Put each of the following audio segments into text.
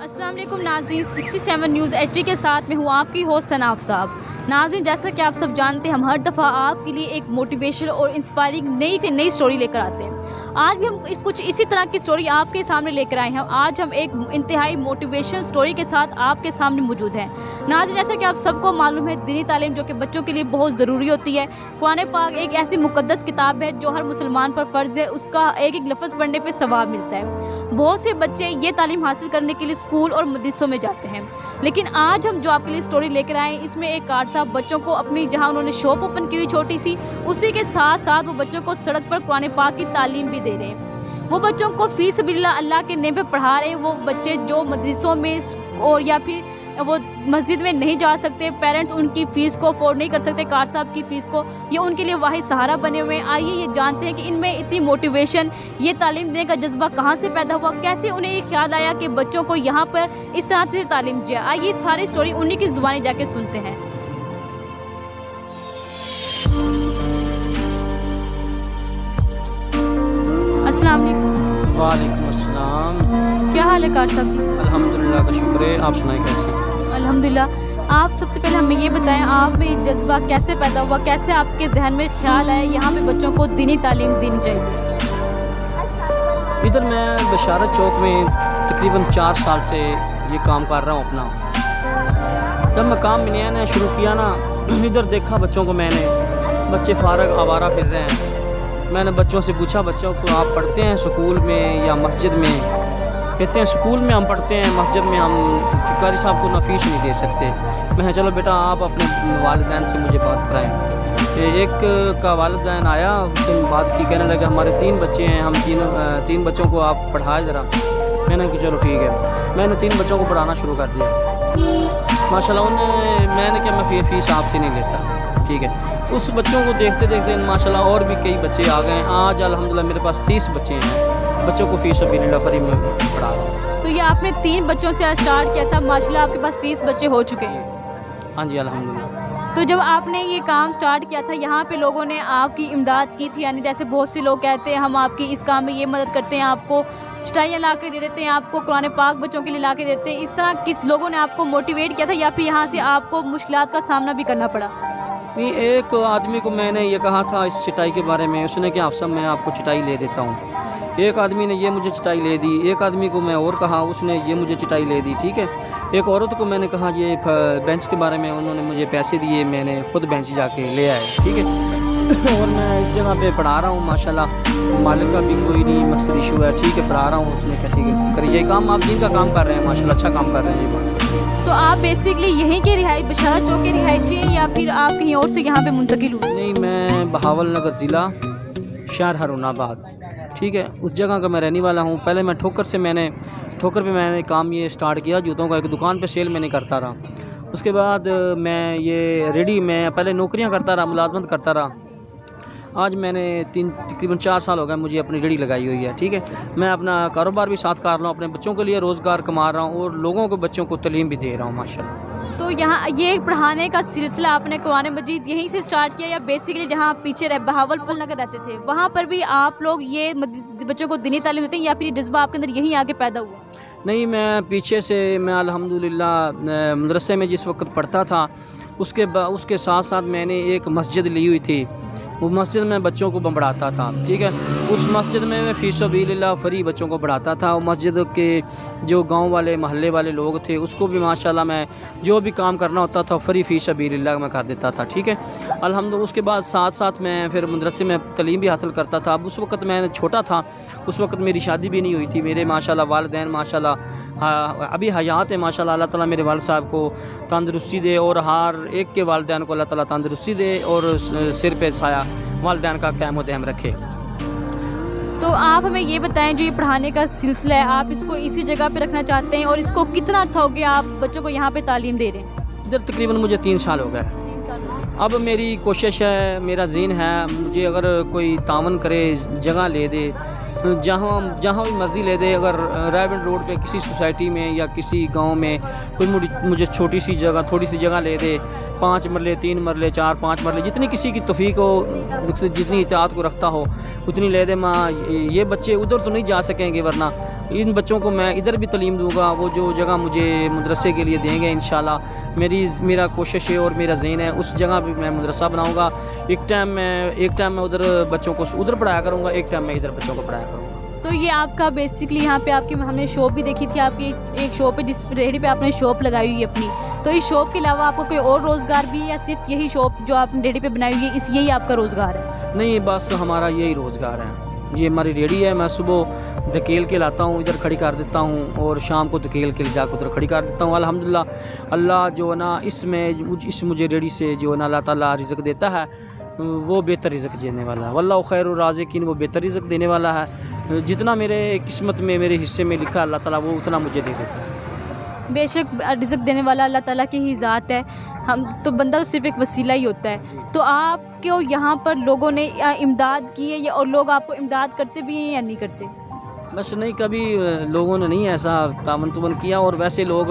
अस्सलाम वालेकुम नाज़रीन, 67 न्यूज़ एचडी के साथ में हूँ आपकी होस्ट सना आफ्ताब। नाज़रीन, जैसा कि आप सब जानते हैं, हम हर दफ़ा आपके लिए एक मोटिवेशनल और इंस्पायरिंग नई से नई स्टोरी लेकर आते हैं। आज भी हम कुछ इसी तरह की स्टोरी आपके सामने लेकर आए हैं। आज हम एक इंतहाई मोटिवेशनल स्टोरी के साथ आपके सामने मौजूद हैं। नाज़रीन, जैसा कि आप सबको मालूम है, दीनी तालीम जो कि बच्चों के लिए बहुत ज़रूरी होती है। कुरान पाक एक ऐसी मुक़द्दस किताब है जो हर मुसलमान पर फ़र्ज़ है, उसका एक एक लफ्ज़ पढ़ने पर सवाब मिलता है। बहुत से बच्चे ये तालीम हासिल करने के लिए स्कूल और मदरसों में जाते हैं, लेकिन आज हम जो आपके लिए स्टोरी लेकर आए हैं, इसमें एक कार साहब बच्चों को अपनी जहां उन्होंने शॉप ओपन की हुई छोटी सी, उसी के साथ साथ वो बच्चों को सड़क पर कुरान पाक की तालीम भी दे रहे हैं। वो बच्चों को फी सबिलिल्लाह अल्लाह के नेम पे पढ़ा रहे हैं। वो बच्चे जो मदरसों में और या फिर वो मस्जिद में नहीं जा सकते, पेरेंट्स उनकी फ़ीस को अफोर्ड नहीं कर सकते, कार साहब की फ़ीस को, ये उनके लिए वाहिद सहारा बने हुए हैं। आइए ये जानते हैं कि इनमें इतनी मोटिवेशन, ये तालीम देने का जज्बा कहाँ से पैदा हुआ, कैसे उन्हें ये ख्याल आया कि बच्चों को यहाँ पर इस तरह से तालीम दी जाए। आइए सारी स्टोरी उन्हीं की ज़ुबानी जाके सुनते हैं। अस्सलाम वालेकुम। वालेकुम अस्सलाम। क्या हाल है कार साहब? अल्हम्दुलिल्लाह का शुक्र है। आप सुनाए कैसे हैं? अल्हम्दुलिल्लाह। आप सबसे पहले हमें ये बताएं, आप में ये जज्बा कैसे पैदा हुआ, कैसे आपके जहन में ख्याल आया यहाँ पे बच्चों को दीनी तालीम देनी चाहिए? इधर मैं बशारत चौक में तकरीबन 4 साल से ये काम कर रहा हूँ अपना। जब मैं काम में नया शुरू किया ना, इधर देखा बच्चों को मैंने, बच्चे फारग आवारा फिर रहे हैं। मैंने बच्चों से पूछा, बच्चों को आप पढ़ते हैं स्कूल में या मस्जिद में? कहते हैं स्कूल में हम पढ़ते हैं, मस्जिद में हम कारी साहब को ना फीस नहीं दे सकते। मैं चलो बेटा आप अपने वालिदैन से मुझे बात कराएं। एक का वालिदैन आया, उससे बात की, कहने लगे हमारे 3 बच्चे हैं, हम तीन बच्चों को आप पढ़ाए ज़रा। मैंने कहा चलो ठीक है। मैंने 3 बच्चों को पढ़ाना शुरू कर दिया। माशाल्लाह मैंने क्या, मैं फ़ीस आपसे नहीं लेता, ठीक है। उस बच्चों को देखते देखते माशाल्लाह और भी कई बच्चे आ गए। आज अल्हम्दुलिल्लाह मेरे पास 30 बच्चे हैं, बच्चों को फ़ीस सबिलिल्लाह फ्री में पढ़ा रहा हूँ। तो ये आपने 3 बच्चों से स्टार्ट किया था, माशाल्लाह आपके पास 30 बच्चे हो चुके हैं। हाँ जी अल्हम्दुलिल्लाह। तो जब आपने ये काम स्टार्ट किया था, यहाँ पे लोगों ने आपकी इमदाद की थी? यानी जैसे बहुत से लोग कहते हैं हम आपकी इस काम में ये मदद करते हैं, आपको चटाइयाँ ला के दे देते हैं, आपको कुरान पाक बच्चों के लिए ला के देते हैं, इस तरह किस लोगों ने आपको मोटिवेट किया था, या फिर यहाँ से आपको मुश्किलात का सामना भी करना पड़ा? नहीं, एक आदमी को मैंने ये कहा था इस चटाई के बारे में, उसने कहा आप सब मैं आपको चटाई ले देता हूँ। एक आदमी ने ये मुझे चटाई ले दी। एक आदमी को मैं और कहा, उसने ये मुझे चटाई ले दी, ठीक है। एक औरत को मैंने कहा ये बेंच के बारे में, उन्होंने मुझे पैसे दिए, मैंने खुद बेंच जाके ले आए, ठीक है। और मैं इस जगह पे पढ़ा रहा हूँ माशाल्लाह, मालिक का भी कोई नहीं मकसद इशू है, ठीक है, पढ़ा रहा हूँ। उसने कहा ठीक है करिए ये काम, आप दिन का काम कर रहे हैं माशाल्लाह, अच्छा काम कर रहे हैं। ये तो आप बेसिकली यहीं के बशारत चौक के रिहायशी हैं या फिर आप कहीं और से यहाँ पे मुंतकिल हुए? नहीं, मैं बहावल नगर ज़िला शहर हरुणाबाद, ठीक है, उस जगह का मैं रहने वाला हूँ। पहले मैं ठोकर पे मैंने काम ये स्टार्ट किया, जूतों का एक दुकान पे सेल मैंने करता रहा। उसके बाद मैं ये रेडी, मैं पहले नौकरियाँ करता रहा, मुलाजमत करता रहा। आज मैंने तकरीबन 4 साल हो गए मुझे अपनी रेडी लगाई हुई है, ठीक है। मैं अपना कारोबार भी साथ कर रहा हूँ, अपने बच्चों के लिए रोज़गार कमा रहा हूँ और लोगों को बच्चों को तालीम भी दे रहा हूँ माशाल्लाह। तो यहाँ ये पढ़ाने का सिलसिला आपने कुरान मजीद यहीं से स्टार्ट किया, या बेसिकली जहाँ आप पीछे बहावलपुर नगर रहते थे वहाँ पर भी आप लोग ये बच्चों को दीनी तालीम देते हैं, या फिर ये जज्बा आपके अंदर यहीं आके पैदा हुआ? नहीं, मैं पीछे से मैं अल्हम्दुलिल्लाह मदरसे में जिस वक्त पढ़ता था, उसके साथ साथ मैंने एक मस्जिद ली हुई थी। वो मस्जिद में बच्चों को पढ़ाता था, ठीक है। उस मस्जिद में मैं फ़ी सबिलिल्लाह फ्री बच्चों को पढ़ाता था। वो मस्जिद के जो गांव वाले महल्ले वाले लोग थे, उसको भी माशाल्लाह मैं जो भी काम करना होता था फ्री फ़ी सबिलिल्लाह मैं कर देता था, ठीक है अल्हम्दुलिल्लाह। उसके बाद साथ साथ मैं फिर मदरसे में तालीम भी हासिल करता था। अब उस वक्त मैं छोटा था, उस वक्त मेरी शादी भी नहीं हुई थी। मेरे माशाल्लाह वालिदैन माशाल्लाह अभी हयात है माशाल्लाह। अल्लाह ताला मेरे वालिद साहब को तंदुरुस्ती दे और हर एक के वालिदैन को अल्लाह ताला तंदुरुस्ती दे और सिर पे साया वालिदैन का क़याम व दहम रखे। तो आप हमें ये बताएं, जो ये पढ़ाने का सिलसिला है, आप इसको इसी जगह पे रखना चाहते हैं और इसको कितना अर्सा हो गया आप बच्चों को यहाँ पे तालीम दे रहे हैं? इधर तकरीबन मुझे 3 साल हो गए। 3 साल। अब मेरी कोशिश है, मेरा ज़ीन है, मुझे अगर कोई तावन करे, जगह ले दे, जहाँ भी मर्ज़ी ले दे, अगर रायबंद रोड पे किसी सोसाइटी में या किसी गांव में कोई मुझे छोटी सी जगह, थोड़ी सी जगह ले दे, 5 مرلے 3 مرلے 4 5 مرلے جتنی کسی کی توفیق ہو، جتنی اطاعت کو رکھتا ہو اتنی لے دے ماں. یہ بچے ادھر تو نہیں جا سکیں گے، ورنہ ان بچوں کو میں ادھر بھی تعلیم دوں گا. وہ جو جگہ مجھے مدرسے کے لیے دیں گے انشاءاللہ میرا کوشش ہے اور میرا ذہن ہے اس جگہ بھی میں مدرسہ بناؤں گا. ایک ٹائم میں ادھر بچوں کو ادھر پڑھایا کروں گا، ایک ٹائم میں ادھر بچوں کو پڑھایا کروں گا. تو یہ آپ کا بیسکلی یہاں پہ آپ کی ہم نے شاپ بھی دیکھی تھی، آپ کی ایک شاپ ہے جس ریہڑی پہ آپ نے شاپ لگائی ہوئی ہے اپنی. تو اس شاپ کے علاوہ آپ کو کوئی اور روزگار بھی ہے یا صرف یہی شاپ جو آپ نے ریہڑی پہ بنائی ہوئی ہے یہی آپ کا روزگار ہے؟ نہیں، بس ہمارا یہی روزگار ہے. یہ ہماری ریہڑی ہے. میں صبح دھکیل کے لاتا ہوں، ادھر کھڑی کر دیتا ہوں، اور شام کو دھکیل کے جا کے ادھر کھڑی کر دیتا ہوں. الحمدللہ اللہ جو ہے نا اس مجھے ریہڑی سے جو ہے نا اللہ تعالیٰ رزق دیتا ہے، وہ بہتر رزق دینے والا ہے. واللہ خیر الرازقین، وہ بہتر رزق دینے والا ہے. جتنا میرے قسمت میں میرے حصے میں لکھا اللہ تعالیٰ وہ اتنا مجھے دے دیتا ہے. بے شک رزق دینے والا اللہ تعالیٰ کی ہی ذات ہے. ہم تو بندہ تو صرف ایک وسیلہ ہی ہوتا ہے. تو آپ کو یہاں پر لوگوں نے امداد کی ہے اور لوگ آپ کو امداد کرتے بھی ہیں یا نہیں کرتے؟ بس نہیں، کبھی لوگوں نے نہیں ایسا تعاون کیا. اور ویسے لوگ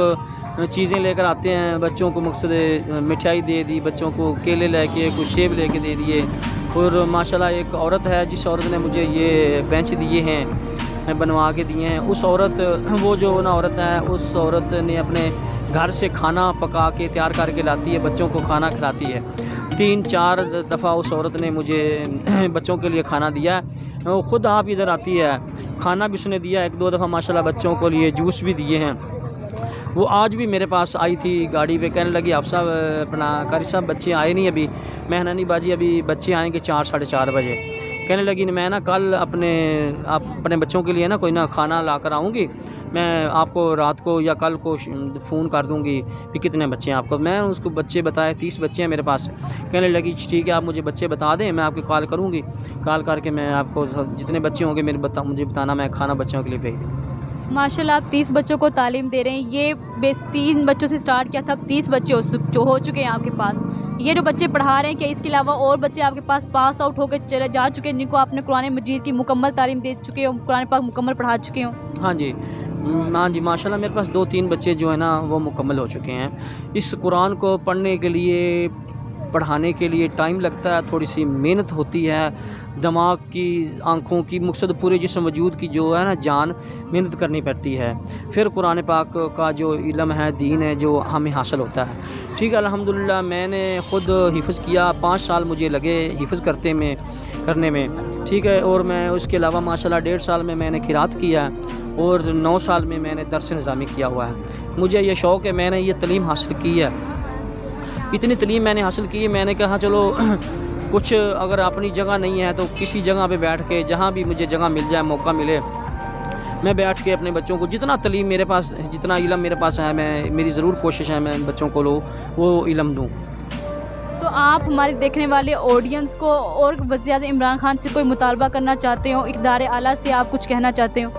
چیزیں لے کر آتے ہیں، بچوں کو مقصد مٹھائی دے دی، بچوں کو کیلے لے کے کچھ سیب لے کے دے دیے. اور ماشاءاللہ ایک عورت ہے جس عورت نے مجھے یہ بینچ دیے ہیں، بنوا کے دیے ہیں. اس عورت وہ جو نا عورت ہے، اس عورت نے اپنے گھر سے کھانا پکا کے تیار کر کے لاتی ہے، بچوں کو کھانا کھلاتی ہے. 3-4 دفعہ اس عورت نے مجھے بچوں کے لیے کھانا دیا ہے. وہ خود آپ ادھر آتی ہے، کھانا بھی اس نے دیا. 1-2 دفعہ ماشاءاللہ بچوں کو لیے جوس بھی دیے ہیں. وہ آج بھی میرے پاس آئی تھی گاڑی پہ، کہنے لگی آپ صاحب اپنا قاری صاحب بچے آئے نہیں ابھی. میں نے نہیں باجی ابھی بچے آئیں گے 4-4:30 بجے. کہنے لگی میں نا کل اپنے بچوں کے لیے نا کوئی نا کھانا لا کر آؤں گی، میں آپ کو رات کو یا کل کو فون کر دوں گی کہ کتنے بچے ہیں آپ کو. میں اس کو بچے بتائے 30 بچے ہیں میرے پاس. کہنے لگی ٹھیک ہے آپ مجھے بچے بتا دیں، میں آپ کو کال کروں گی، کال کر کے میں آپ کو جتنے بچے ہوں گے مجھے بتانا، میں کھانا بچوں کے لیے بھیج دوں. ماشاءاللہ آپ 30 بچوں کو تعلیم دے رہے ہیں. یہ 3 بچوں سے سٹارٹ کیا تھا، اب 30 بچے ہو چکے ہیں آپ کے پاس. یہ جو بچے پڑھا رہے ہیں، کہ اس کے علاوہ اور بچے آپ کے پاس پاس آؤٹ ہو کے چلے جا چکے ہیں جن کو آپ نے قرآن مجید کی مکمل تعلیم دے چکے ہو، قرآن پاک مکمل پڑھا چکے ہوں؟ ہاں جی ماشاءاللہ میرے پاس 2-3 بچے جو ہیں نا وہ مکمل ہو چکے ہیں. اس قرآن کو پڑھنے کے لیے پڑھانے کے لیے ٹائم لگتا ہے، تھوڑی سی محنت ہوتی ہے، دماغ کی، آنکھوں کی، مقصد پورے جسم وجود کی جو ہے نا جان محنت کرنی پڑتی ہے. پھر قرآن پاک کا جو علم ہے، دین ہے، جو ہمیں حاصل ہوتا ہے. ٹھیک ہے الحمدللہ میں نے خود حفظ کیا، 5 سال مجھے لگے حفظ کرنے میں. ٹھیک ہے، اور میں اس کے علاوہ ماشاءاللہ 1.5 سال میں نے قرات کیا اور 9 سال میں نے درس نظامی کیا ہوا ہے. مجھے یہ شوق ہے، میں نے یہ تعلیم حاصل کی ہے، اتنی تعلیم میں نے حاصل کی ہے. میں نے کہا چلو کچھ اگر اپنی جگہ نہیں ہے تو کسی جگہ پہ بیٹھ کے جہاں بھی مجھے جگہ مل جائے، موقع ملے، میں بیٹھ کے اپنے بچوں کو جتنا تعلیم میرے پاس، جتنا علم میرے پاس ہے، میری ضرور کوشش ہے میں بچوں کو وہ علم دوں. تو آپ ہمارے دیکھنے والے آڈینس کو اور زیادہ عمران خان سے کوئی مطالبہ کرنا چاہتے ہو، اقتدار اعلیٰ سے آپ کچھ کہنا چاہتے ہو؟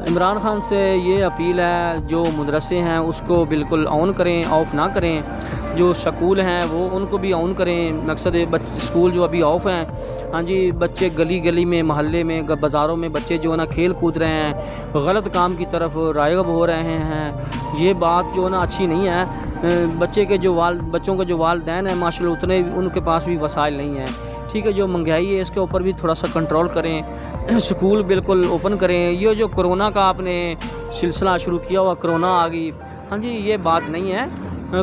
عمران خان سے یہ اپیل ہے جو مدرسے ہیں اس کو بالکل آن کریں، آف نہ کریں. جو سکول ہیں وہ ان کو بھی آن کریں. مقصد سکول جو ابھی آف ہیں، ہاں جی بچے گلی میں، محلے میں، بازاروں میں بچے جو ہے نا کھیل کود رہے ہیں، غلط کام کی طرف راغب ہو رہے ہیں. یہ بات جو ہے نا اچھی نہیں ہے. بچوں کے جو والدین ہیں ماشاءاللہ اتنے ان کے پاس بھی وسائل نہیں ہیں. ٹھیک ہے، جو مہنگائی ہے اس کے اوپر بھی تھوڑا سا کنٹرول کریں. سکول بالکل اوپن کریں. یہ جو کرونا کا آپ نے سلسلہ شروع کیا ہوا، کرونا آ گئی، ہاں جی یہ بات نہیں ہے.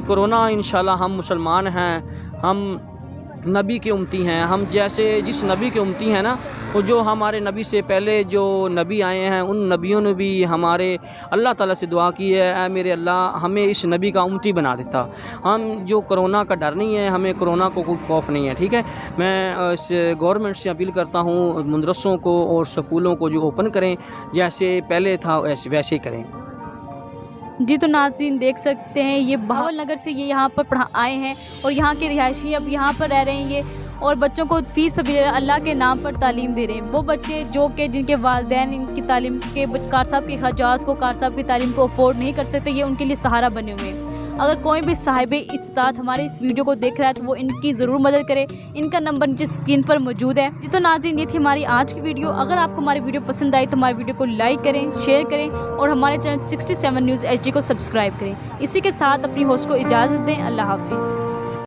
کرونا انشاءاللہ ہم مسلمان ہیں، ہم نبی کے امتی ہیں. ہم جس نبی کے امتی ہیں نا، وہ جو ہمارے نبی سے پہلے جو نبی آئے ہیں ان نبیوں نے بھی ہمارے اللہ تعالیٰ سے دعا کی ہے، اے میرے اللہ ہمیں اس نبی کا امتی بنا دیتا. ہم جو کرونا کا ڈر نہیں ہے، ہمیں کرونا کو کوئی خوف نہیں ہے. ٹھیک ہے، میں اس گورنمنٹ سے اپیل کرتا ہوں مدرسوں کو اور سکولوں کو جو اوپن کریں، جیسے پہلے تھا ویسے ہی کریں. جی تو ناظرین دیکھ سکتے ہیں یہ بہاول نگر سے یہ یہاں پر آئے ہیں اور یہاں کے رہائشی اب یہاں پر رہ رہے ہیں یہ، اور بچوں کو فی سبیل اللہ کے نام پر تعلیم دے رہے ہیں. وہ بچے جو کہ جن کے والدین ان کی تعلیم کے کار صاحب کے اخراجات کو، کار صاحب کی تعلیم کو افورڈ نہیں کر سکتے، یہ ان کے لیے سہارا بنے ہوئے ہیں. اگر کوئی بھی صاحب استطاعت ہمارے اس ویڈیو کو دیکھ رہا ہے تو وہ ان کی ضرور مدد کرے. ان کا نمبر نیچے اسکرین پر موجود ہے. جی تو ناظرین یہ تھی ہماری آج کی ویڈیو. اگر آپ کو ہماری ویڈیو پسند آئی تو ہماری ویڈیو کو لائک کریں، شیئر کریں اور ہمارے چینل 67 نیوز HD کو سبسکرائب کریں. اسی کے ساتھ اپنی ہوسٹ کو اجازت دیں. اللہ حافظ.